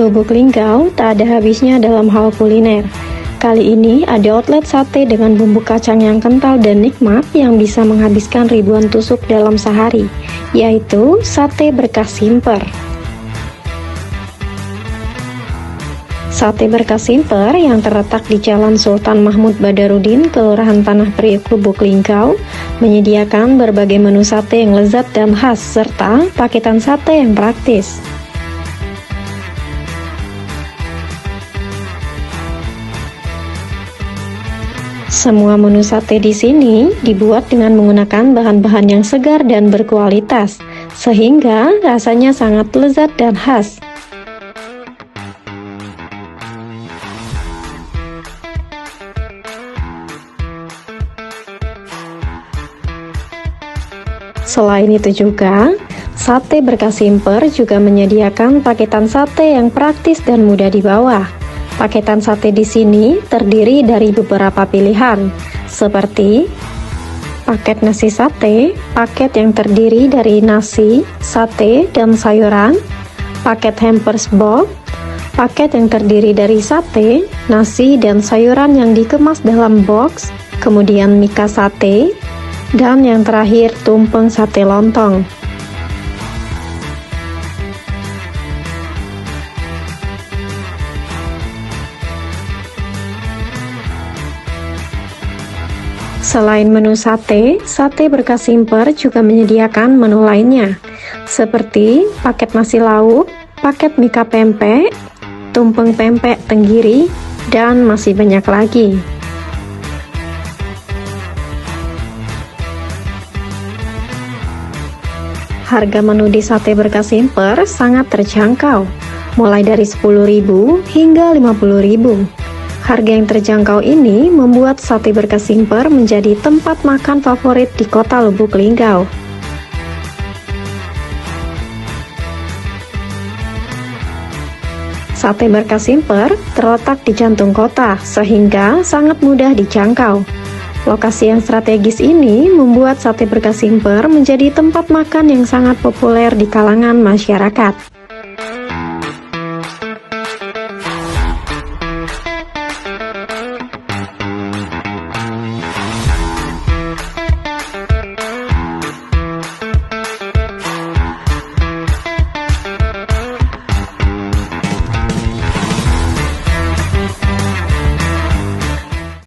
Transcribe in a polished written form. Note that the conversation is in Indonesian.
Lubuk Linggau tak ada habisnya dalam hal kuliner. Kali ini ada outlet sate dengan bumbu kacang yang kental dan nikmat yang bisa menghabiskan ribuan tusuk dalam sehari, yaitu Sate Berkah Simper. Sate Berkah Simper yang terletak di Jalan Sultan Mahmud Badarudin, Kelurahan Tanah Priuk, Lubuk Linggau, menyediakan berbagai menu sate yang lezat dan khas, serta paketan sate yang praktis. Semua menu sate di sini dibuat dengan menggunakan bahan-bahan yang segar dan berkualitas, sehingga rasanya sangat lezat dan khas. Selain itu juga, Sate Berkah Simper juga menyediakan paketan sate yang praktis dan mudah dibawa. Paketan sate di sini terdiri dari beberapa pilihan, seperti paket nasi sate, paket yang terdiri dari nasi, sate, dan sayuran, paket hampers box, paket yang terdiri dari sate, nasi, dan sayuran yang dikemas dalam box, kemudian mika sate, dan yang terakhir tumpeng sate lontong. Selain menu sate, Sate Berkah Simper juga menyediakan menu lainnya, seperti paket nasi lauk, paket mika pempek, tumpeng pempek tenggiri, dan masih banyak lagi. Harga menu di Sate Berkah Simper sangat terjangkau, mulai dari 10.000 hingga 50.000. Harga yang terjangkau ini membuat Sate Berkah Simper menjadi tempat makan favorit di kota Lubuk Linggau. Sate Berkah Simper terletak di jantung kota, sehingga sangat mudah dijangkau. Lokasi yang strategis ini membuat Sate Berkah Simper menjadi tempat makan yang sangat populer di kalangan masyarakat.